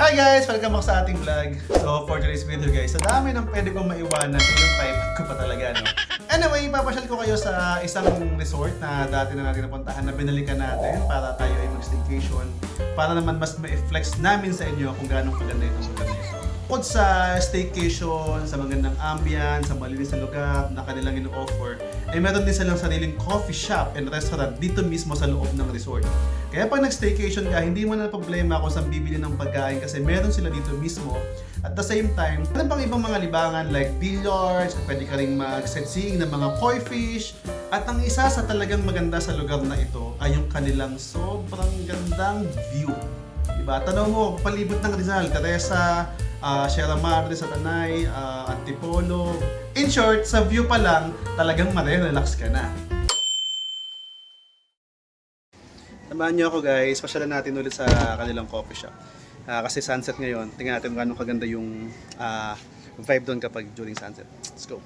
Hi guys! Welcome back sa ating vlog. So for today's video guys, sa dami ng pwede kong maiwanan, yung type ko pa talaga, no? Anyway, papasyal ko kayo sa isang resort na dati na natin napuntahan na binalikan natin para tayo ay mag-staycation, para naman mas ma-flex namin sa inyo kung gaano kaganda itong lugar nito. Bukod sa staycation, sa magandang ambience, sa malinis na lugar na kanilang ino-offer, ay meron din silang sariling coffee shop and restaurant dito mismo sa loob ng resort. Kaya pag nag-staycation ka, hindi mo na problema kung saan bibili ng pagkain kasi meron sila dito mismo. At the same time, meron pang ibang mga libangan like billiards, pwede ka rin mag-sightseeing ng mga koi fish. At ang isa sa talagang maganda sa lugar na ito ay yung kanilang sobrang gandang view. Diba? Tanaw mo, palibot ng Rizal, Teresa, Sierra Madre sa Tanay, Antipolo. In short, sa view pa lang, talagang mare-relax ka na. Samahan niyo ako guys, pasyalan natin ulit sa kanilang coffee shop. Kasi sunset ngayon, tingnan natin kung gaano kaganda yung vibe doon kapag during sunset. Let's go!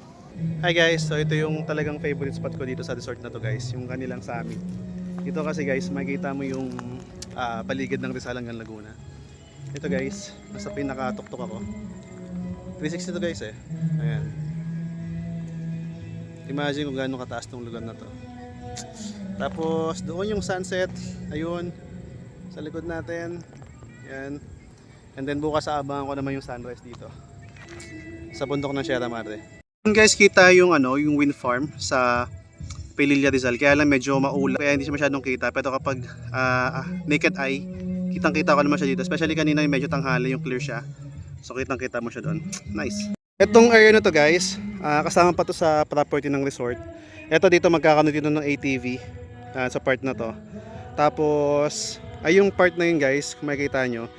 Hi guys, so ito yung talagang favorite spot ko dito sa resort na to guys, yung kanilang summit. Dito kasi guys, makikita mo yung paligid ng Rizal hanggang Laguna. Ito guys, nasa pinaka-tuktok ako. 360 to guys eh. Ayan. Imagine kung gaano kataas tong lugar na to. Tapos doon yung sunset, ayun, sa likod natin. Ayan. And then bukas aabangan ko naman yung sunrise dito. Sa bundok ng Sierra Madre. Guys, kita yung yung wind farm sa Pililla Rizal. Kaya lang medyo maulap, kaya hindi siya masyadong kita. Pero kapag naked eye, kitang-kita ko naman siya dito. Especially kanina yung medyo tanghali, yung clear siya. So kitang-kita mo siya doon. Nice. Itong area na to guys, kasama pa to sa property ng resort. Ito dito magkakaroon dito ng ATV sa part na to. Tapos ay yung part na yun guys, kung makikita nyo,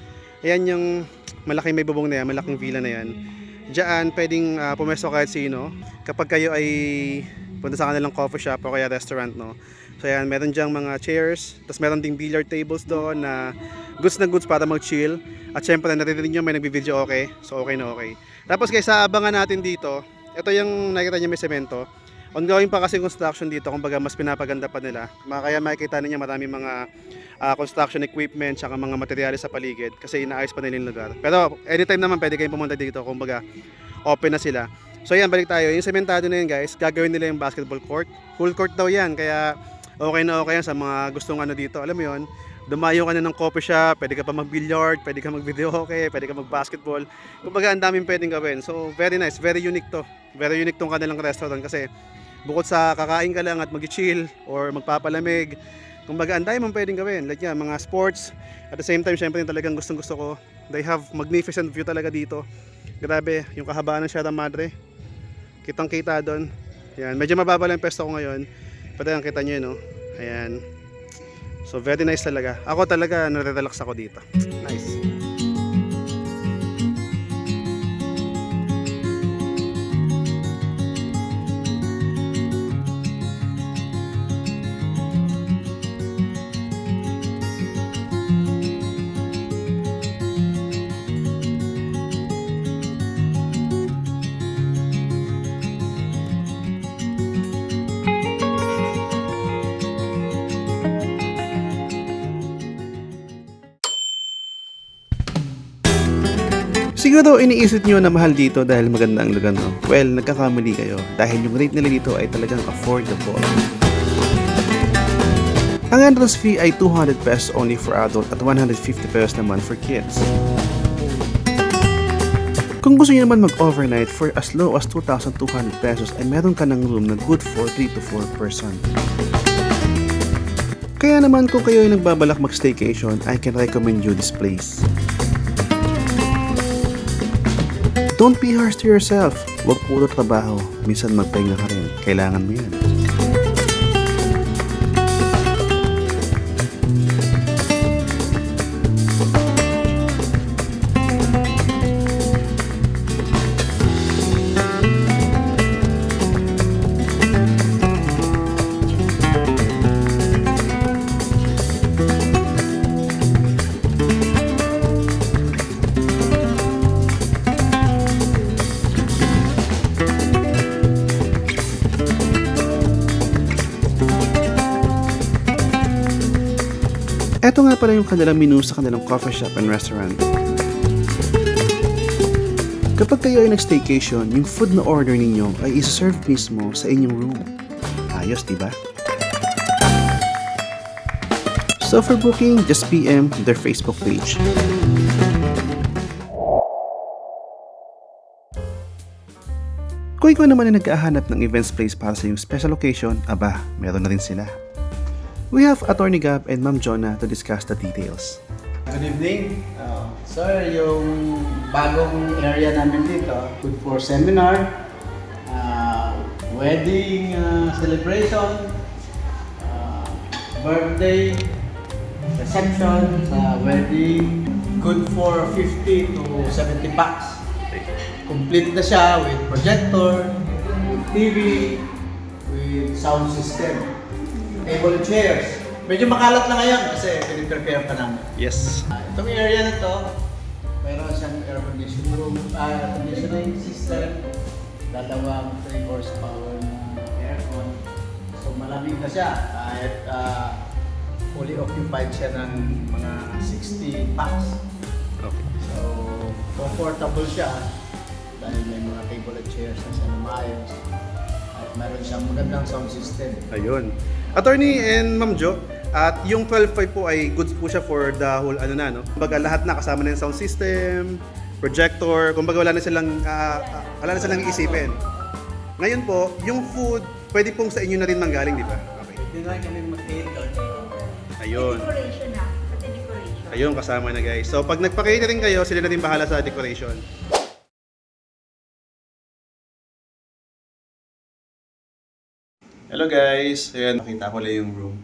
ayan yung malaking may bubong na yan, malaking villa na yan. Diyan pwedeng pumesto kahit sino kapag kayo ay punta sa kanilang coffee shop o kaya restaurant, no. So ayan, meron diyang mga chairs, tapos meron ding billiard tables doon na goods para mag-chill. At syempre naririnig nyo may nagbi-video, okay, so okay na okay. Tapos guys, abangan natin dito, ito yung nakikita nyo may semento. Ongoing pa kasi construction dito, kumbaga mas pinapaganda pa nila. Kaya makikita niyo maraming mga construction equipment at mga materyales sa paligid kasi inaayos pa nila yung lugar. Pero anytime naman pwede kayong pumunta dito, kumbaga open na sila. So yan, balik tayo. Yung sementado na yun guys, gagawin nila yung basketball court. Full court daw yan, kaya okay na okay yan sa mga gustong dito. Alam mo yun, dumayo ka na ng coffee shop, pwede ka pa mag-billiard, pwede ka mag-video hockey, pwede ka mag-basketball. Kumbaga ang daming pwedeng gawin. So very nice, very unique to. Very unique tong kanilang restaurant kasi bukod sa kakain ka lang at mag-chill or magpapalamig, kumbaga ang dami mong pwedeng gawin. Like yan, mga sports. At the same time, syempre talagang gustong-gusto ko. They have magnificent view talaga dito. Grabe, yung kahabaan ng Sierra Madre. Kitang-kita doon. Yan, medyo mababa lang yung pesto ko ngayon. Pero yan, kita nyo yun, no? Ayan. So very nice talaga. Ako talaga nare-relax ako dito. Nice. Siguro iniisip nyo na mahal dito dahil maganda ang lugar, no? Well, nagkakamali kayo dahil yung rate nila dito ay talagang affordable. Ang entrance fee ay 200 pesos only for adult at 150 pesos naman for kids. Kung gusto nyo naman mag-overnight for as low as 2,200 pesos ay meron ka ng room na good for 3 to 4 person. Kaya naman kung kayo ay nagbabalak mag-staycation, I can recommend you this place. Don't be harsh to yourself. Huwag puro trabaho, minsan magpahinga ka rin. Kailangan mo yan. Ito nga pala yung kanilang menu sa kanilang coffee shop and restaurant. Kapag kayo ay nag-staycation, yung food na order ninyo ay isa-serve mismo sa inyong room. Ayos, diba? So for booking, just PM their Facebook page. Kung ikaw naman ay nag-ahanap ng events place para sa iyong special occasion, aba, meron na rin sila. We have Attorney Gab and Ma'am Jonah to discuss the details. Good evening. Sir, yung bagong area namin dito, good for seminar, wedding celebration, birthday, reception, wedding, good for 50 to 70 packs. Complete na siya with projector, with TV, with sound system. Table and chairs. Medyo makalat na ngayon kasi piniprepare pa namin. Yes. Itong area na to, mayroon siyang air conditioning system, dalawang 3 horsepower na aircon. So malamig na siya kahit fully occupied siya ng mga 60 packs. Okay. So comfortable siya dahil may mga table and chairs na siya na maayos. At meron siyang magandang sound system. Ayun. Attorney and Ma'am Jo, at yung 12.5 po ay goods po siya for the whole ano na, no? Kumbaga lahat na kasama na yung sound system, projector, kumbaga wala na silang iisipin. Ngayon po, yung food, pwede pong sa inyo na rin manggaling, di ba? Okay. Hindi na kami mag-cater. Ayun. Decoration na. Pati decoration. Ayun, kasama na guys. So pag nagpa-catering kayo, sila na rin bahala sa decoration. Hello guys! Ayan, nakita ko lang yung room.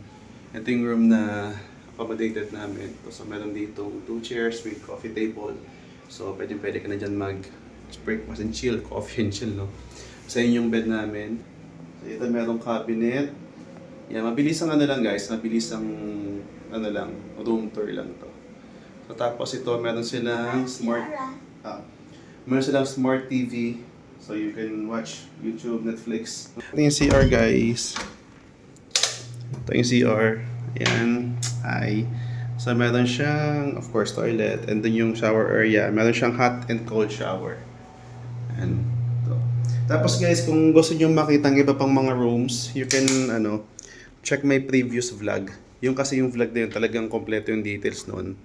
Ito yung room na accommodated namin. So meron dito 2 chairs with coffee table. So pwede ka na dyan mag-breakfast and chill, coffee and chill, no? Sa yung bed namin. So ito merong cabinet. Yan, mabilis ang ano lang guys, mabilis ang ano lang, room tour lang to. So tapos ito meron silang smart TV. So you can watch YouTube, Netflix. Ito yung CR guys. Ito yung CR. Ayan. Hi. So meron siyang, of course, toilet. And then yung shower area. Meron siyang hot and cold shower. And ito. Tapos guys, kung gusto nyo makita ang iba pang mga rooms, you can check my previous vlog. Yung kasi yung vlog na yun, talagang kompleto yung details nun.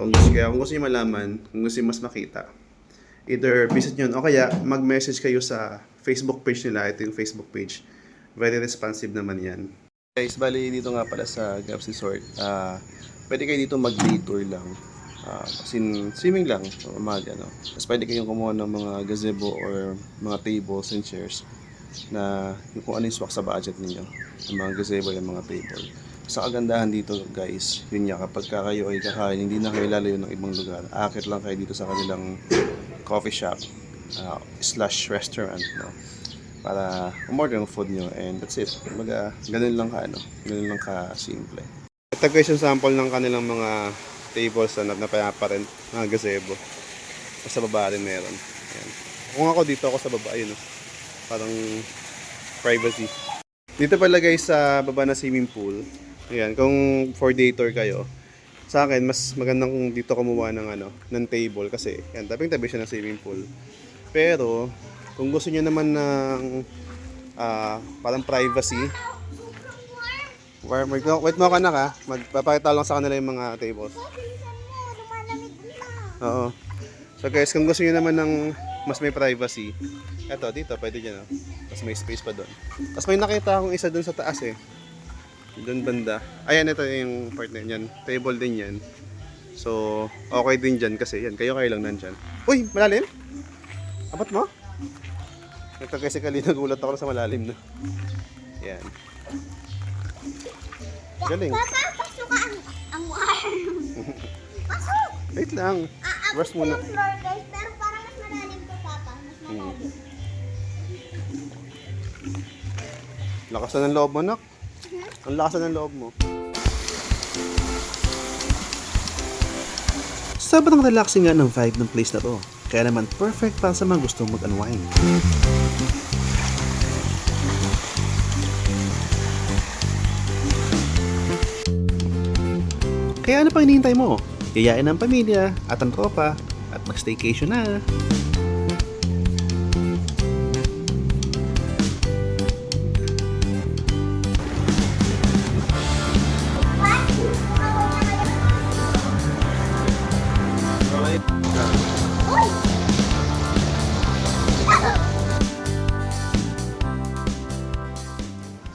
Kung gusto nyo malaman, kung gusto nyo mas makita, either visit nyo o kaya mag-message kayo sa Facebook page nila. Ito yung Facebook page. Very responsive naman yan. Guys, bali dito nga pala sa Gab's Resort. Pwede kayo dito mag-day tour lang. As in, swimming lang. Tapos pwede kayong kumuha ng mga gazebo or mga tables and chairs na yung kung ano yung swak sa budget ninyo. Yung mga gazebo, yung mga table. Sa kagandahan dito guys, yun nga, kapag kayo ay kakain, hindi na kayo lalayo ng ibang lugar. Akit lang kayo dito sa kanilang coffee shop / restaurant, no? Para umorder ng food nyo and that's it. Kumbaga, ganun lang ka simple. Ito guys yung sample ng kanilang mga tables na napaparent, mga gazebo. Sa baba rin meron. Ayan. Kung ako dito ako sa baba, ayun, no? Parang privacy. Dito pala guys sa baba na swimming pool. Ayan, kung for day tour kayo, sa akin mas magandang kung dito kumuha ng table kasi yan, tabing-tabi siya ng swimming pool. Pero kung gusto niyo naman ng parang privacy, wait mo ka na ka, magpapakita lang sa kanila yung mga tables. Oo. So guys, kung gusto niyo naman ng mas may privacy, eto dito pwede dyan, no? Tapos may space pa doon. Tapos may nakita akong isa doon sa taas eh. Doon banda. Ayan, ito yung part na yan. Table din yan. So, okay din dyan kasi yan. Kayo lang nandyan. Uy, malalim? Apat mo? Ito kasi nagulat ako sa malalim na. Yan. Galing. Papa, pasok ka ang warm. Pasok! Wait lang. Brush muna. Yung floor guys, pero parang mas malalim to, Papa. Mas malalim. Lakas na ng loob mo, nak. Ang lakas na ng loob mo. Sobrang relaxing nga ng vibe ng place na to. Kaya naman perfect para sa mga gustong mag-unwind. Kaya ano pang hinihintay mo? Yayain ang pamilya at ang tropa at mag-staycation na.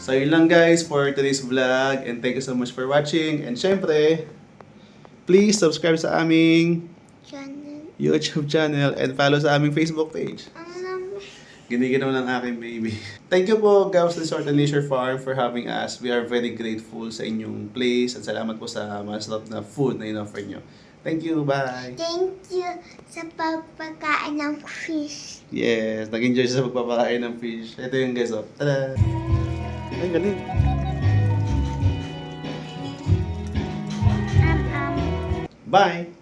So yun lang guys for today's vlog and thank you so much for watching and syempre please subscribe sa aming Channel. YouTube channel and follow sa aming Facebook page. Giniginaw ng aking baby. Thank you po Gabs Resort and Leisure Farm for having us. We are very grateful sa inyong place at salamat po sa masarap na food na in-offer nyo. Thank you, bye! Thank you sa pagpakain ng fish. Yes, nag-enjoy siya sa pagpapakain ng fish. Ito yung guys, oh. Tada! Ay, galing. Bye!